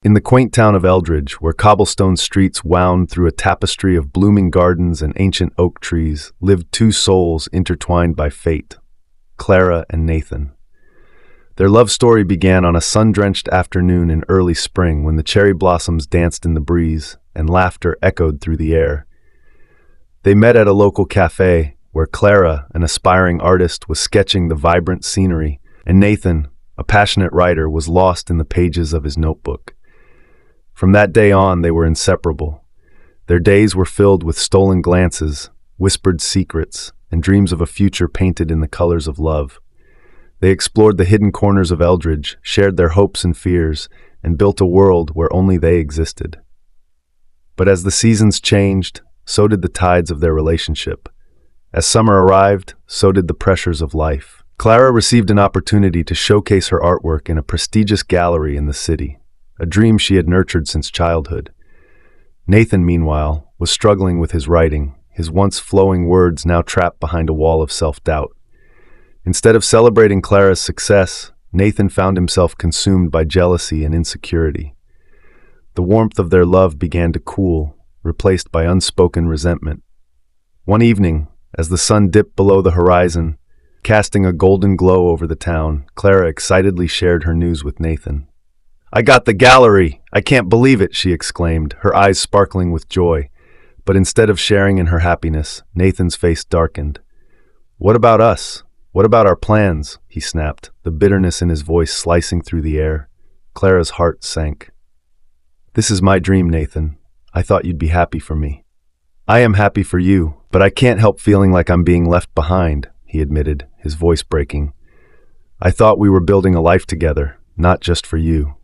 In the quaint town of Eldridge, where cobblestone streets wound through a tapestry of blooming gardens and ancient oak trees, lived two souls intertwined by fate, Clara and Nathan. Their love story began on a sun-drenched afternoon in early spring when the cherry blossoms danced in the breeze and laughter echoed through the air. They met at a local cafe where Clara, an aspiring artist, was sketching the vibrant scenery, and Nathan, a passionate writer, was lost in the pages of his notebook. From that day on, they were inseparable. Their days were filled with stolen glances, whispered secrets, and dreams of a future painted in the colors of love. They explored the hidden corners of Eldridge, shared their hopes and fears, and built a world where only they existed. But as the seasons changed, so did the tides of their relationship. As summer arrived, so did the pressures of life. Clara received an opportunity to showcase her artwork in a prestigious gallery in the city, a dream she had nurtured since childhood. Nathan, meanwhile, was struggling with his writing, his once flowing words now trapped behind a wall of self-doubt. Instead of celebrating Clara's success, Nathan found himself consumed by jealousy and insecurity. The warmth of their love began to cool, replaced by unspoken resentment. One evening, as the sun dipped below the horizon, casting a golden glow over the town, Clara excitedly shared her news with Nathan. "I got the gallery! I can't believe it!" she exclaimed, her eyes sparkling with joy. But instead of sharing in her happiness, Nathan's face darkened. "What about us? What about our plans?" he snapped, the bitterness in his voice slicing through the air. Clara's heart sank. "This is my dream, Nathan. I thought you'd be happy for me." "I am happy for you, but I can't help feeling like I'm being left behind," he admitted, his voice breaking. "I thought we were building a life together, not just for you."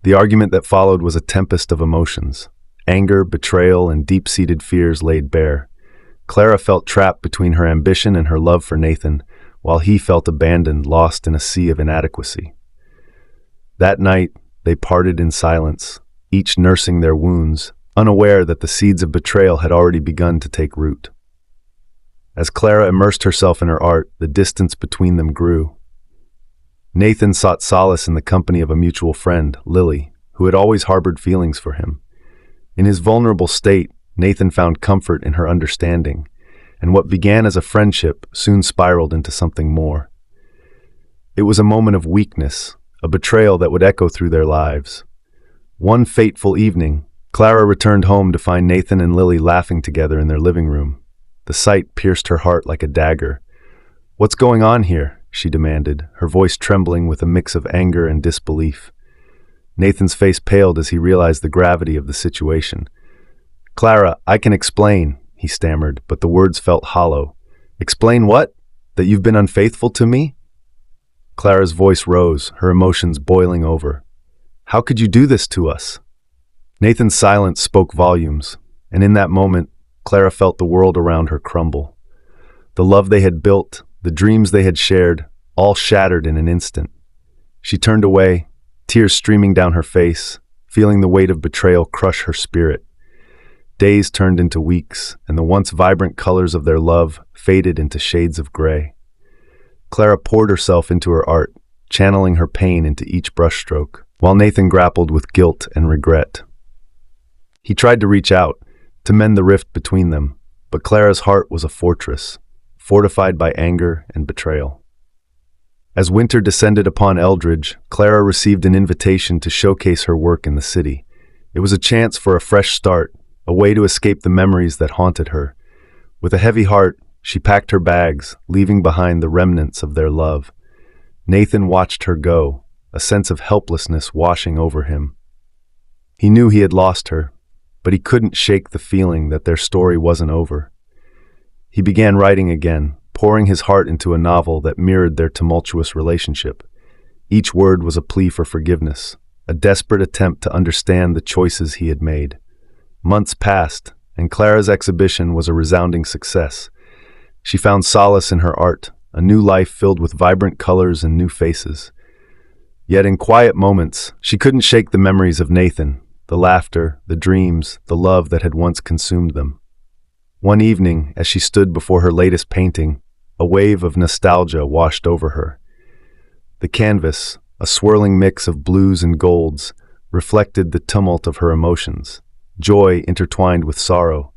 The argument that followed was a tempest of emotions. Anger, betrayal, and deep-seated fears laid bare. Clara felt trapped between her ambition and her love for Nathan, while he felt abandoned, lost in a sea of inadequacy. That night, they parted in silence, each nursing their wounds, unaware that the seeds of betrayal had already begun to take root. As Clara immersed herself in her art, the distance between them grew. Nathan sought solace in the company of a mutual friend, Lily, who had always harbored feelings for him. In his vulnerable state, Nathan found comfort in her understanding, and what began as a friendship soon spiraled into something more. It was a moment of weakness, a betrayal that would echo through their lives. One fateful evening, Clara returned home to find Nathan and Lily laughing together in their living room. The sight pierced her heart like a dagger. "What's going on here?" she demanded, her voice trembling with a mix of anger and disbelief. Nathan's face paled as he realized the gravity of the situation. "Clara, I can explain," he stammered, but the words felt hollow. "Explain what? That you've been unfaithful to me?" Clara's voice rose, her emotions boiling over. "How could you do this to us?" Nathan's silence spoke volumes, and in that moment, Clara felt the world around her crumble. The love they had built, the dreams they had shared, all shattered in an instant. She turned away, tears streaming down her face, feeling the weight of betrayal crush her spirit. Days turned into weeks, and the once vibrant colors of their love faded into shades of gray. Clara poured herself into her art, channeling her pain into each brushstroke, while Nathan grappled with guilt and regret. He tried to reach out, to mend the rift between them, but Clara's heart was a fortress, fortified by anger and betrayal. As winter descended upon Eldridge, Clara received an invitation to showcase her work in the city. It was a chance for a fresh start, a way to escape the memories that haunted her. With a heavy heart, she packed her bags, leaving behind the remnants of their love. Nathan watched her go, a sense of helplessness washing over him. He knew he had lost her, but he couldn't shake the feeling that their story wasn't over. He began writing again, pouring his heart into a novel that mirrored their tumultuous relationship. Each word was a plea for forgiveness, a desperate attempt to understand the choices he had made. Months passed, and Clara's exhibition was a resounding success. She found solace in her art, a new life filled with vibrant colors and new faces. Yet in quiet moments, she couldn't shake the memories of Nathan, the laughter, the dreams, the love that had once consumed them. One evening, as she stood before her latest painting, a wave of nostalgia washed over her. The canvas, a swirling mix of blues and golds, reflected the tumult of her emotions, joy intertwined with sorrow.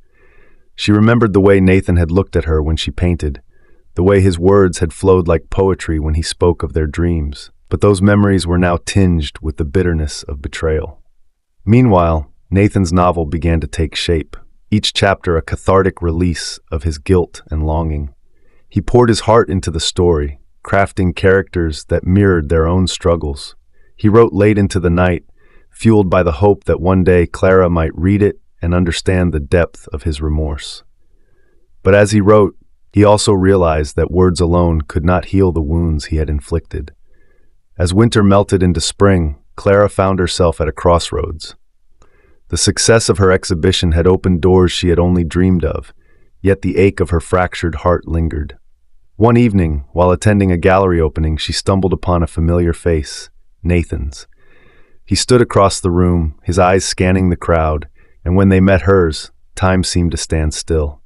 She remembered the way Nathen had looked at her when she painted, the way his words had flowed like poetry when he spoke of their dreams, but those memories were now tinged with the bitterness of betrayal. Meanwhile, Nathen's novel began to take shape, each chapter a cathartic release of his guilt and longing. He poured his heart into the story, crafting characters that mirrored their own struggles. He wrote late into the night, fueled by the hope that one day Clara might read it and understand the depth of his remorse. But as he wrote, he also realized that words alone could not heal the wounds he had inflicted. As winter melted into spring, Clara found herself at a crossroads. The success of her exhibition had opened doors she had only dreamed of, yet the ache of her fractured heart lingered. One evening, while attending a gallery opening, she stumbled upon a familiar face, Nathen's. He stood across the room, his eyes scanning the crowd, and when they met hers, time seemed to stand still.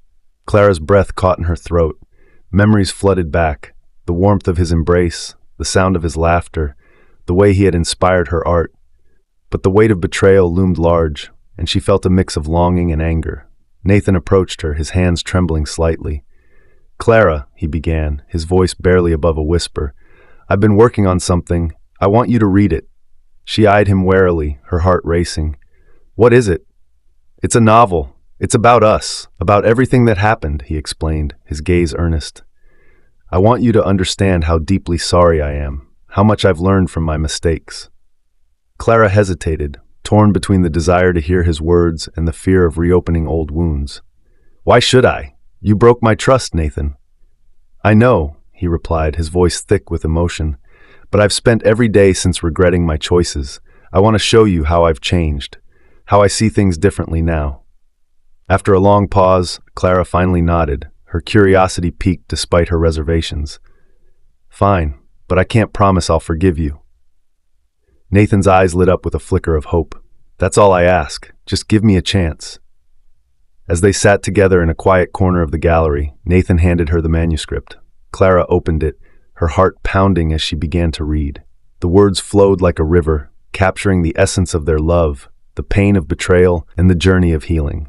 Clara's breath caught in her throat. Memories flooded back, the warmth of his embrace, the sound of his laughter, the way he had inspired her art. But the weight of betrayal loomed large, and she felt a mix of longing and anger. Nathen approached her, his hands trembling slightly. "Clara," he began, his voice barely above a whisper, "I've been working on something. I want you to read it." She eyed him warily, her heart racing. "What is it?" "It's a novel. It's about us, about everything that happened," he explained, his gaze earnest. "I want you to understand how deeply sorry I am, how much I've learned from my mistakes." Clara hesitated, torn between the desire to hear his words and the fear of reopening old wounds. "Why should I? You broke my trust, Nathen." "I know," he replied, his voice thick with emotion, "but I've spent every day since regretting my choices. I want to show you how I've changed, how I see things differently now." After a long pause, Clara finally nodded, her curiosity piqued despite her reservations. "Fine, but I can't promise I'll forgive you." Nathen's eyes lit up with a flicker of hope. "That's all I ask. Just give me a chance." As they sat together in a quiet corner of the gallery, Nathen handed her the manuscript. Clara opened it, her heart pounding as she began to read. The words flowed like a river, capturing the essence of their love, the pain of betrayal, and the journey of healing.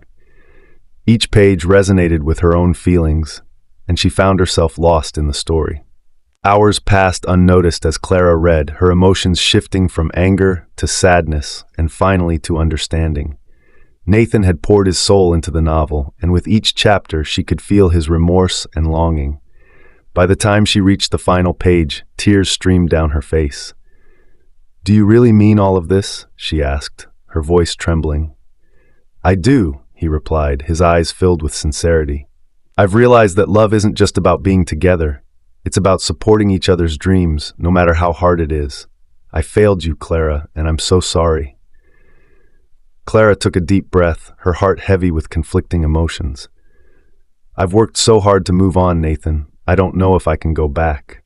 Each page resonated with her own feelings, and she found herself lost in the story. Hours passed unnoticed as Clara read, her emotions shifting from anger to sadness and finally to understanding. Nathen had poured his soul into the novel, and with each chapter she could feel his remorse and longing. By the time she reached the final page, tears streamed down her face. "Do you really mean all of this?" she asked, her voice trembling. "I do," he replied, his eyes filled with sincerity. "I've realized that love isn't just about being together. It's about supporting each other's dreams, no matter how hard it is. I failed you, Clara, and I'm so sorry." Clara took a deep breath, her heart heavy with conflicting emotions. "I've worked so hard to move on, Nathen. I don't know if I can go back."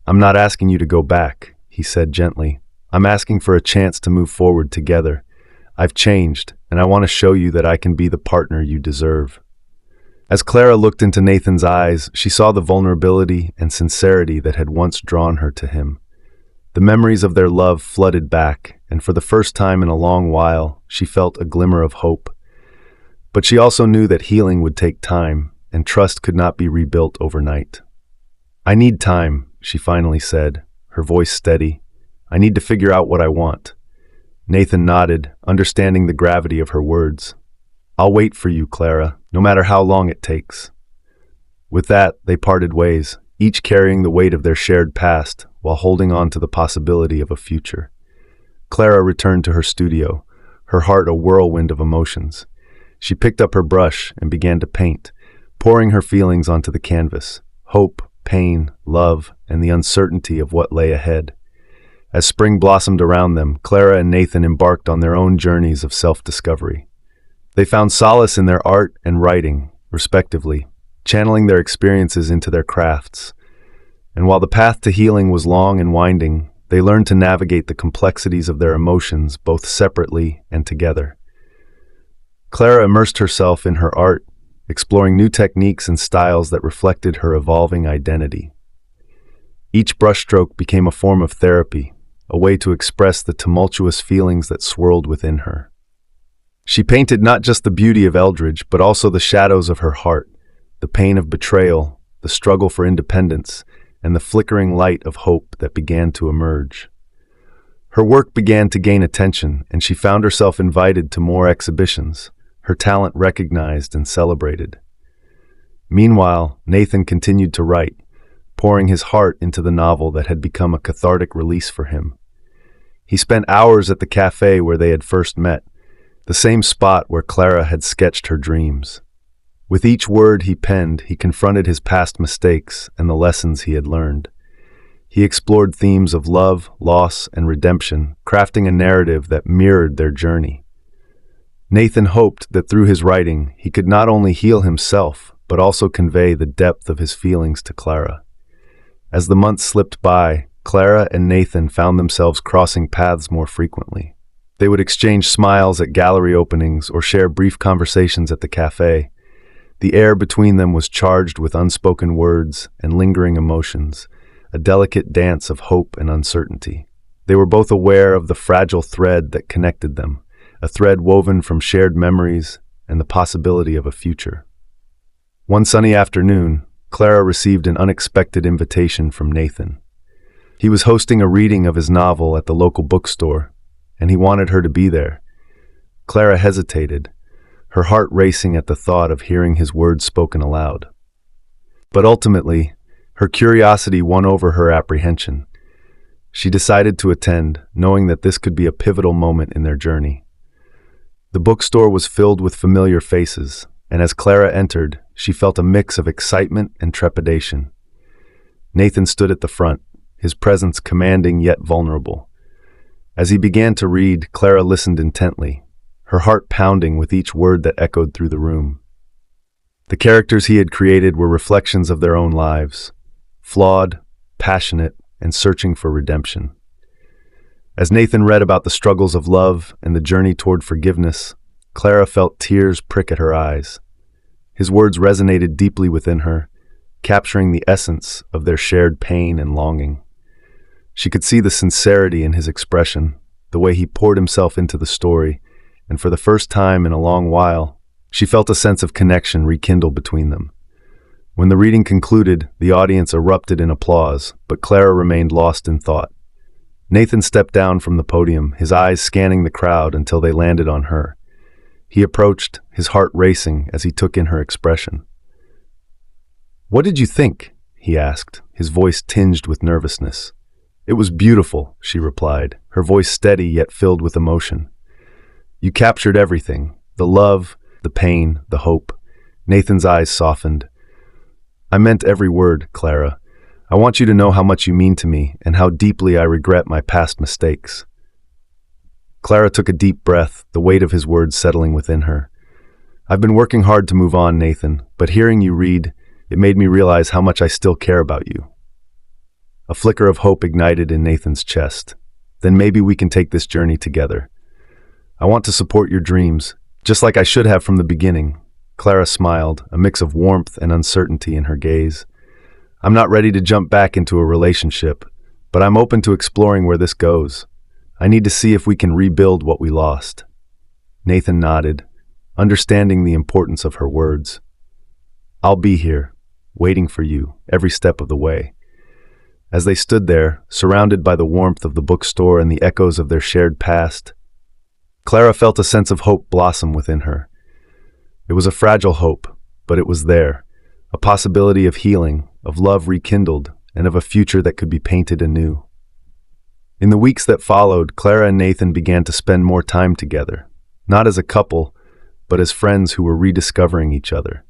"I'm not asking you to go back," he said gently. "I'm asking for a chance to move forward together. I've changed, and I want to show you that I can be the partner you deserve." As Clara looked into Nathen's eyes, she saw the vulnerability and sincerity that had once drawn her to him. The memories of their love flooded back, and for the first time in a long while, she felt a glimmer of hope. But she also knew that healing would take time, and trust could not be rebuilt overnight. "I need time," she finally said, her voice steady. "I need to figure out what I want." Nathen nodded, understanding the gravity of her words. "I'll wait for you, Clara, no matter how long it takes." With that, they parted ways, each carrying the weight of their shared past while holding on to the possibility of a future. Clara returned to her studio, her heart a whirlwind of emotions. She picked up her brush and began to paint, pouring her feelings onto the canvas: hope, pain, love, and the uncertainty of what lay ahead. As spring blossomed around them, Clara and Nathen embarked on their own journeys of self-discovery. They found solace in their art and writing, respectively, channeling their experiences into their crafts. And while the path to healing was long and winding, they learned to navigate the complexities of their emotions both separately and together. Clara immersed herself in her art, exploring new techniques and styles that reflected her evolving identity. Each brushstroke became a form of therapy, a way to express the tumultuous feelings that swirled within her. She painted not just the beauty of Eldridge, but also the shadows of her heart, the pain of betrayal, the struggle for independence, and the flickering light of hope that began to emerge. Her work began to gain attention, and she found herself invited to more exhibitions, her talent recognized and celebrated. Meanwhile, Nathen continued to write, pouring his heart into the novel that had become a cathartic release for him. He spent hours at the cafe where they had first met, the same spot where Clara had sketched her dreams. With each word he penned, he confronted his past mistakes and the lessons he had learned. He explored themes of love, loss, and redemption, crafting a narrative that mirrored their journey. Nathen hoped that through his writing, he could not only heal himself, but also convey the depth of his feelings to Clara. As the months slipped by, Clara and Nathen found themselves crossing paths more frequently. They would exchange smiles at gallery openings or share brief conversations at the cafe. The air between them was charged with unspoken words and lingering emotions, a delicate dance of hope and uncertainty. They were both aware of the fragile thread that connected them, a thread woven from shared memories and the possibility of a future. One sunny afternoon, Clara received an unexpected invitation from Nathen. He was hosting a reading of his novel at the local bookstore, and he wanted her to be there. Clara hesitated, her heart racing at the thought of hearing his words spoken aloud. But ultimately, her curiosity won over her apprehension. She decided to attend, knowing that this could be a pivotal moment in their journey. The bookstore was filled with familiar faces, and as Clara entered, she felt a mix of excitement and trepidation. Nathen stood at the front, his presence commanding yet vulnerable. As he began to read, Clara listened intently, her heart pounding with each word that echoed through the room. The characters he had created were reflections of their own lives, flawed, passionate, and searching for redemption. As Nathen read about the struggles of love and the journey toward forgiveness, Clara felt tears prick at her eyes. His words resonated deeply within her, capturing the essence of their shared pain and longing. She could see the sincerity in his expression, the way he poured himself into the story, and for the first time in a long while, she felt a sense of connection rekindle between them. When the reading concluded, the audience erupted in applause, but Clara remained lost in thought. Nathen stepped down from the podium, his eyes scanning the crowd until they landed on her. He approached, his heart racing as he took in her expression. "What did you think?" he asked, his voice tinged with nervousness. "It was beautiful," she replied, her voice steady yet filled with emotion. "You captured everything, the love, the pain, the hope." Nathen's eyes softened. "I meant every word, Clara. I want you to know how much you mean to me and how deeply I regret my past mistakes." Clara took a deep breath, the weight of his words settling within her. "I've been working hard to move on, Nathen, but hearing you read, it made me realize how much I still care about you." A flicker of hope ignited in Nathen's chest. "Then maybe we can take this journey together. I want to support your dreams, just like I should have from the beginning." Clara smiled, a mix of warmth and uncertainty in her gaze. "I'm not ready to jump back into a relationship, but I'm open to exploring where this goes. I need to see if we can rebuild what we lost." Nathen nodded, understanding the importance of her words. "I'll be here, waiting for you, every step of the way." As they stood there, surrounded by the warmth of the bookstore and the echoes of their shared past, Clara felt a sense of hope blossom within her. It was a fragile hope, but it was there, a possibility of healing, of love rekindled, and of a future that could be painted anew. In the weeks that followed, Clara and Nathen began to spend more time together, not as a couple, but as friends who were rediscovering each other.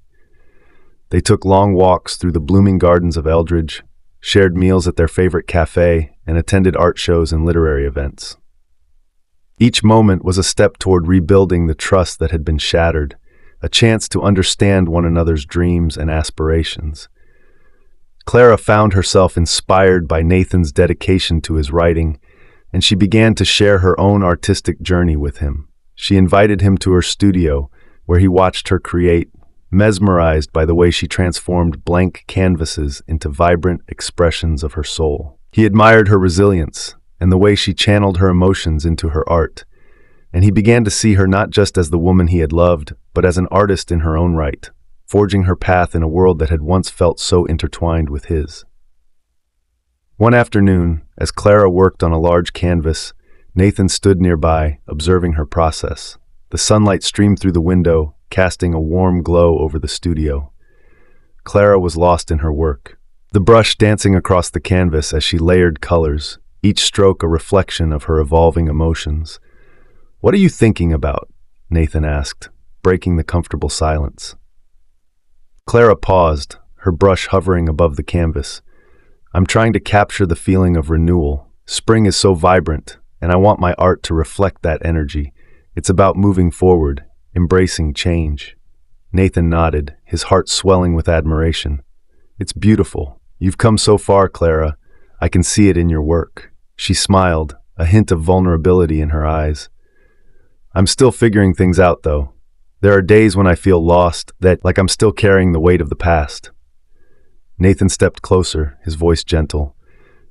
They took long walks through the blooming gardens of Eldridge, shared meals at their favorite cafe, and attended art shows and literary events. Each moment was a step toward rebuilding the trust that had been shattered, a chance to understand one another's dreams and aspirations. Clara found herself inspired by Nathen's dedication to his writing, and she began to share her own artistic journey with him. She invited him to her studio, where he watched her create, mesmerized by the way she transformed blank canvases into vibrant expressions of her soul. He admired her resilience, and the way she channeled her emotions into her art, and he began to see her not just as the woman he had loved, but as an artist in her own right, forging her path in a world that had once felt so intertwined with his. One afternoon, as Clara worked on a large canvas, Nathen stood nearby, observing her process. The sunlight streamed through the window, casting a warm glow over the studio. Clara was lost in her work, the brush dancing across the canvas as she layered colors, each stroke a reflection of her evolving emotions. "What are you thinking about?" Nathen asked, breaking the comfortable silence. Clara paused, her brush hovering above the canvas. "I'm trying to capture the feeling of renewal. Spring is so vibrant, and I want my art to reflect that energy. It's about moving forward, embracing change." Nathen nodded, his heart swelling with admiration. "It's beautiful. You've come so far, Clara. I can see it in your work." She smiled, a hint of vulnerability in her eyes. "I'm still figuring things out, though. There are days when I feel lost, like I'm still carrying the weight of the past." Nathen stepped closer, his voice gentle.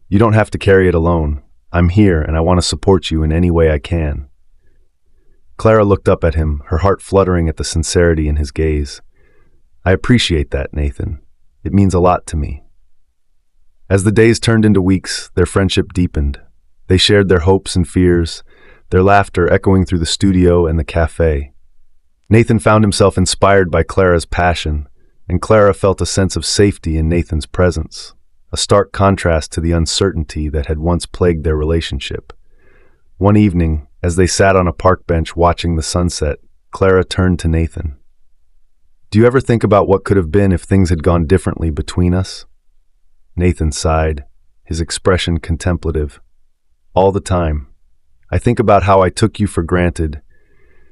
"You don't have to carry it alone. I'm here, and I want to support you in any way I can." Clara looked up at him, her heart fluttering at the sincerity in his gaze. "I appreciate that, Nathen. It means a lot to me." As the days turned into weeks, their friendship deepened. They shared their hopes and fears, their laughter echoing through the studio and the cafe. Nathen found himself inspired by Clara's passion, and Clara felt a sense of safety in Nathen's presence, a stark contrast to the uncertainty that had once plagued their relationship. One evening, as they sat on a park bench watching the sunset, Clara turned to Nathen. "Do you ever think about what could have been if things had gone differently between us?" Nathen sighed, his expression contemplative. "All the time. I think about how I took you for granted,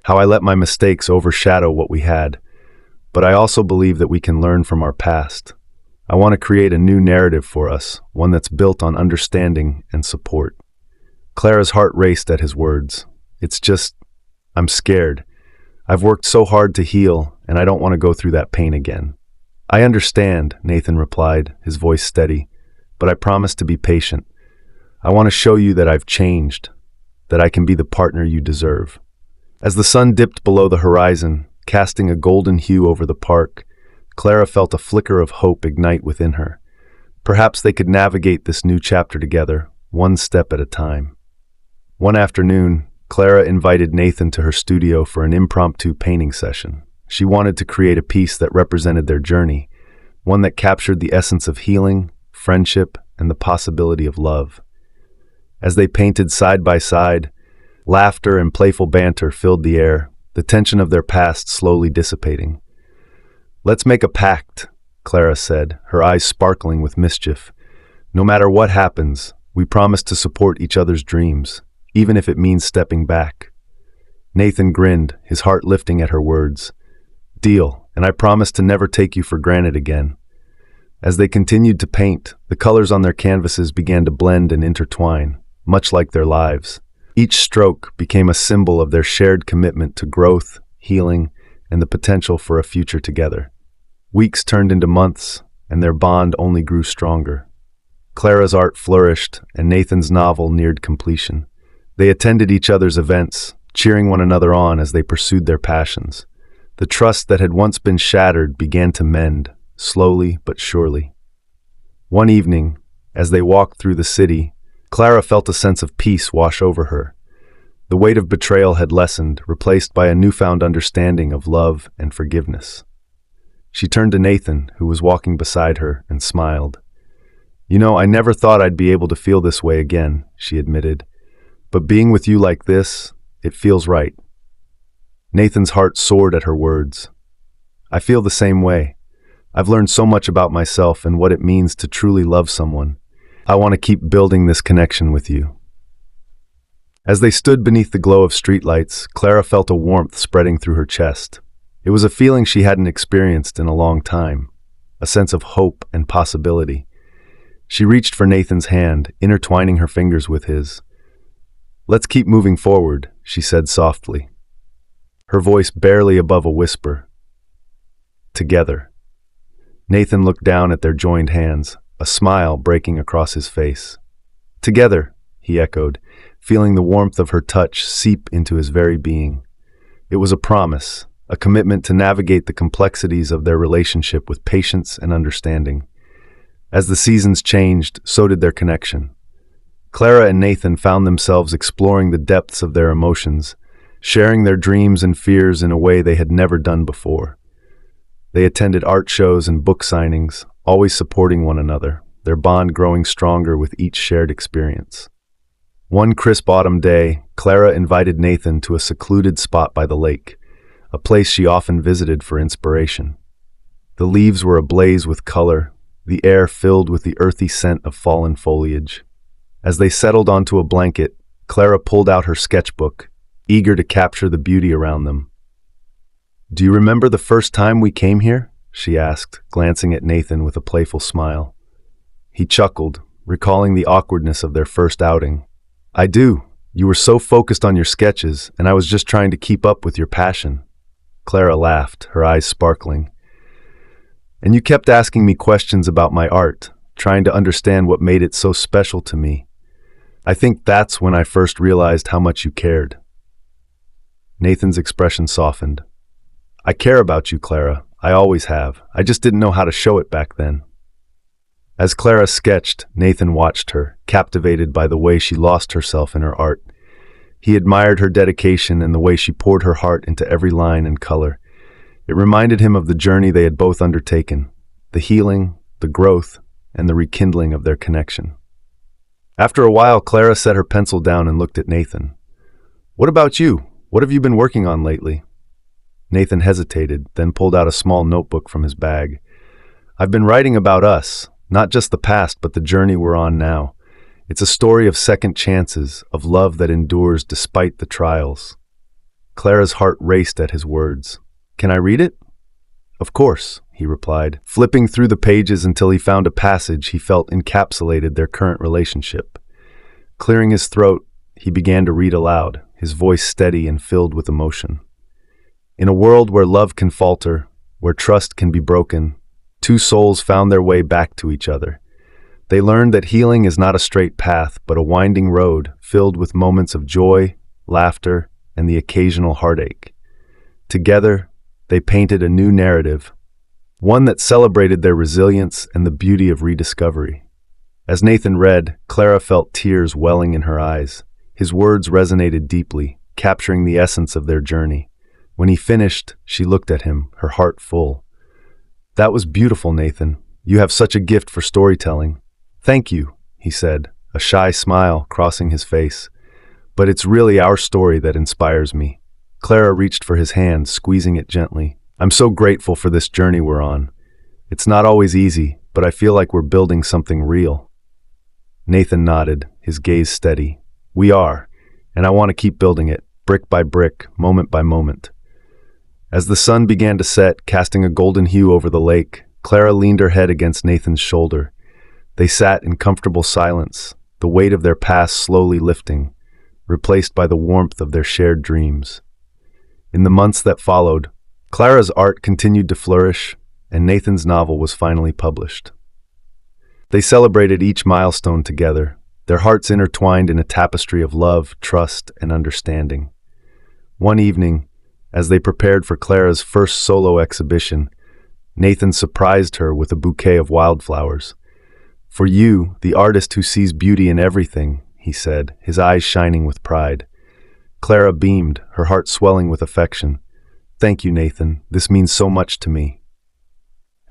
how I let my mistakes overshadow what we had, but I also believe that we can learn from our past. I want to create a new narrative for us, one that's built on understanding and support." Clara's heart raced at his words. I'm scared. I've worked so hard to heal, and I don't want to go through that pain again." "I understand," Nathen replied, his voice steady, "but I promise to be patient. I want to show you that I've changed, that I can be the partner you deserve." As the sun dipped below the horizon, casting a golden hue over the park, Clara felt a flicker of hope ignite within her. Perhaps they could navigate this new chapter together, one step at a time. One afternoon, Clara invited Nathen to her studio for an impromptu painting session. She wanted to create a piece that represented their journey, one that captured the essence of healing, friendship, and the possibility of love. As they painted side by side, laughter and playful banter filled the air, the tension of their past slowly dissipating. "Let's make a pact," Clara said, her eyes sparkling with mischief. "No matter what happens, we promise to support each other's dreams, even if it means stepping back." Nathen grinned, his heart lifting at her words. "Deal, and I promise to never take you for granted again." As they continued to paint, the colors on their canvases began to blend and intertwine, much like their lives. Each stroke became a symbol of their shared commitment to growth, healing, and the potential for a future together. Weeks turned into months, and their bond only grew stronger. Clara's art flourished, and Nathen's novel neared completion. They attended each other's events, cheering one another on as they pursued their passions. The trust that had once been shattered began to mend, slowly but surely. One evening, as they walked through the city, Clara felt a sense of peace wash over her. The weight of betrayal had lessened, replaced by a newfound understanding of love and forgiveness. She turned to Nathen, who was walking beside her, and smiled. "You know, I never thought I'd be able to feel this way again," she admitted. "But being with you like this, it feels right." Nathen's heart soared at her words. "I feel the same way. I've learned so much about myself and what it means to truly love someone. I want to keep building this connection with you." As they stood beneath the glow of streetlights, Clara felt a warmth spreading through her chest. It was a feeling she hadn't experienced in a long time, a sense of hope and possibility. She reached for Nathen's hand, intertwining her fingers with his. "Let's keep moving forward," she said softly, her voice barely above a whisper. "Together." Nathen looked down at their joined hands, a smile breaking across his face. "Together," he echoed, feeling the warmth of her touch seep into his very being. It was a promise, a commitment to navigate the complexities of their relationship with patience and understanding. As the seasons changed, so did their connection. Clara and Nathen found themselves exploring the depths of their emotions, sharing their dreams and fears in a way they had never done before. They attended art shows and book signings, always supporting one another, their bond growing stronger with each shared experience. One crisp autumn day, Clara invited Nathen to a secluded spot by the lake, a place she often visited for inspiration. The leaves were ablaze with color, the air filled with the earthy scent of fallen foliage. As they settled onto a blanket, Clara pulled out her sketchbook, eager to capture the beauty around them. "Do you remember the first time we came here?" she asked, glancing at Nathen with a playful smile. He chuckled, recalling the awkwardness of their first outing. "I do. You were so focused on your sketches, and I was just trying to keep up with your passion." Clara laughed, her eyes sparkling. "And you kept asking me questions about my art, trying to understand what made it so special to me. I think that's when I first realized how much you cared." Nathen's expression softened. "I care about you, Clara. I always have. I just didn't know how to show it back then." As Clara sketched, Nathen watched her, captivated by the way she lost herself in her art. He admired her dedication and the way she poured her heart into every line and color. It reminded him of the journey they had both undertaken, the healing, the growth, and the rekindling of their connection. After a while, Clara set her pencil down and looked at Nathen. "What about you? What have you been working on lately?" Nathen hesitated, then pulled out a small notebook from his bag. "I've been writing about us, not just the past, but the journey we're on now. It's a story of second chances, of love that endures despite the trials." Clara's heart raced at his words. "Can I read it?" "Of course," he replied, flipping through the pages until he found a passage he felt encapsulated their current relationship. Clearing his throat, he began to read aloud, his voice steady and filled with emotion. "In a world where love can falter, where trust can be broken, two souls found their way back to each other. They learned that healing is not a straight path, but a winding road filled with moments of joy, laughter, and the occasional heartache. Together, they painted a new narrative, one that celebrated their resilience and the beauty of rediscovery." As Nathen read, Clara felt tears welling in her eyes. His words resonated deeply, capturing the essence of their journey. When he finished, she looked at him, her heart full. "That was beautiful, Nathen. You have such a gift for storytelling." "Thank you," he said, a shy smile crossing his face. "But it's really our story that inspires me." Clara reached for his hand, squeezing it gently. "I'm so grateful for this journey we're on. It's not always easy, but I feel like we're building something real." Nathen nodded, his gaze steady. "We are, and I want to keep building it, brick by brick, moment by moment." As the sun began to set, casting a golden hue over the lake, Clara leaned her head against Nathen's shoulder. They sat in comfortable silence, the weight of their past slowly lifting, replaced by the warmth of their shared dreams. In the months that followed, Clara's art continued to flourish, and Nathen's novel was finally published. They celebrated each milestone together, their hearts intertwined in a tapestry of love, trust, and understanding. One evening, as they prepared for Clara's first solo exhibition, Nathen surprised her with a bouquet of wildflowers. "For you, the artist who sees beauty in everything," he said, his eyes shining with pride. Clara beamed, her heart swelling with affection. "Thank you, Nathen. This means so much to me."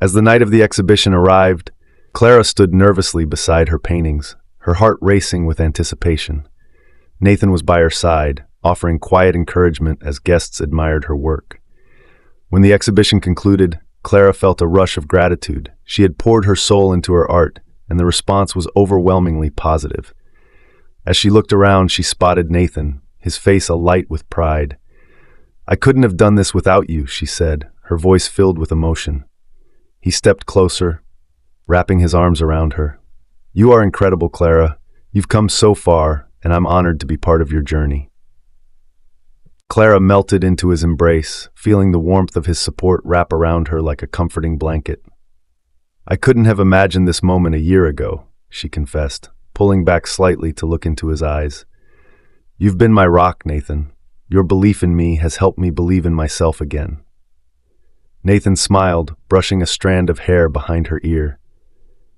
As the night of the exhibition arrived, Clara stood nervously beside her paintings, her heart racing with anticipation. Nathen was by her side, offering quiet encouragement as guests admired her work. When the exhibition concluded, Clara felt a rush of gratitude. She had poured her soul into her art, and the response was overwhelmingly positive. As she looked around, she spotted Nathen, his face alight with pride. "I couldn't have done this without you," she said, her voice filled with emotion. He stepped closer, wrapping his arms around her. "You are incredible, Clara. You've come so far, and I'm honored to be part of your journey." Clara melted into his embrace, feeling the warmth of his support wrap around her like a comforting blanket. "I couldn't have imagined this moment a year ago," she confessed. pulling back slightly to look into his eyes. "You've been my rock, Nathen. Your belief in me has helped me believe in myself again." Nathen smiled, brushing a strand of hair behind her ear.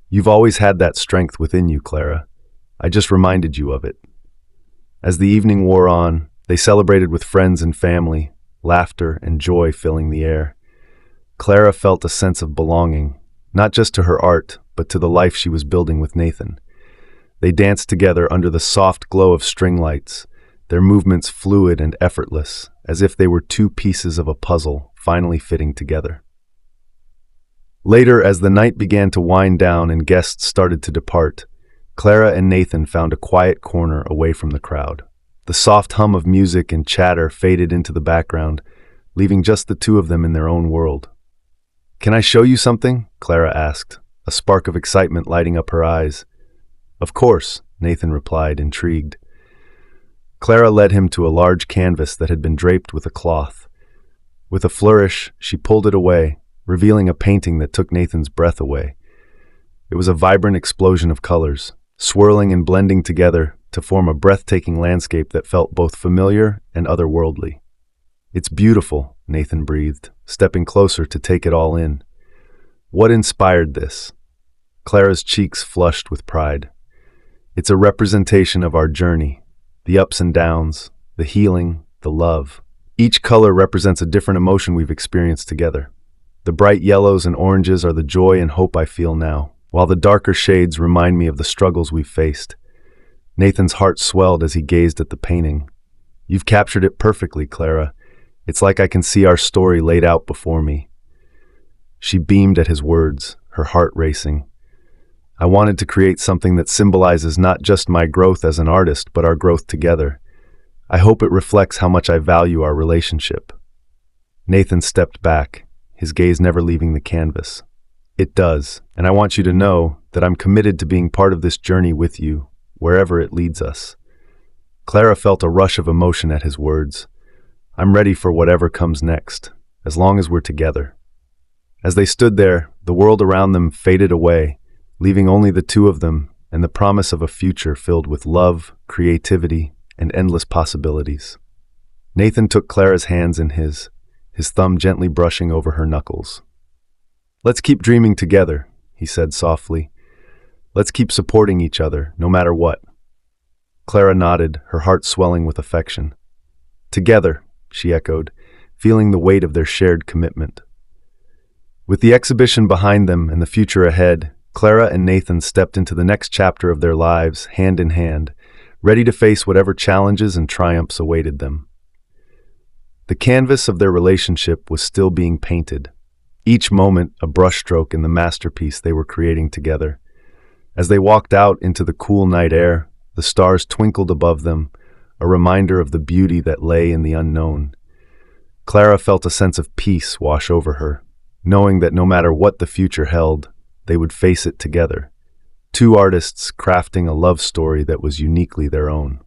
"You've always had that strength within you, Clara. I just reminded you of it." As the evening wore on, they celebrated with friends and family, laughter and joy filling the air. Clara felt a sense of belonging, not just to her art, but to the life she was building with Nathen. They danced together under the soft glow of string lights, their movements fluid and effortless, as if they were two pieces of a puzzle finally fitting together. Later, as the night began to wind down and guests started to depart, Clara and Nathen found a quiet corner away from the crowd. The soft hum of music and chatter faded into the background, leaving just the two of them in their own world. "Can I show you something?" Clara asked, a spark of excitement lighting up her eyes. "Of course," Nathen replied, intrigued. Clara led him to a large canvas that had been draped with a cloth. With a flourish, she pulled it away, revealing a painting that took Nathan's breath away. It was a vibrant explosion of colors, swirling and blending together to form a breathtaking landscape that felt both familiar and otherworldly. "It's beautiful," Nathen breathed, stepping closer to take it all in. "What inspired this?" Clara's cheeks flushed with pride. "It's a representation of our journey, the ups and downs, the healing, the love. Each color represents a different emotion we've experienced together. The bright yellows and oranges are the joy and hope I feel now, while the darker shades remind me of the struggles we've faced." Nathan's heart swelled as he gazed at the painting. "You've captured it perfectly, Clara. It's like I can see our story laid out before me." She beamed at his words, her heart racing. "I wanted to create something that symbolizes not just my growth as an artist, but our growth together. I hope it reflects how much I value our relationship." Nathen stepped back, his gaze never leaving the canvas. "It does, and I want you to know that I'm committed to being part of this journey with you, wherever it leads us." Clara felt a rush of emotion at his words. "I'm ready for whatever comes next, as long as we're together." As they stood there, the world around them faded away, leaving only the two of them and the promise of a future filled with love, creativity, and endless possibilities. Nathen took Clara's hands in his thumb gently brushing over her knuckles. "Let's keep dreaming together," he said softly. "Let's keep supporting each other, no matter what." Clara nodded, her heart swelling with affection. "Together," she echoed, feeling the weight of their shared commitment. With the exhibition behind them and the future ahead, Clara and Nathen stepped into the next chapter of their lives, hand in hand, ready to face whatever challenges and triumphs awaited them. The canvas of their relationship was still being painted, each moment a brushstroke in the masterpiece they were creating together. As they walked out into the cool night air, the stars twinkled above them, a reminder of the beauty that lay in the unknown. Clara felt a sense of peace wash over her, knowing that no matter what the future held, they would face it together. Two artists crafting a love story that was uniquely their own.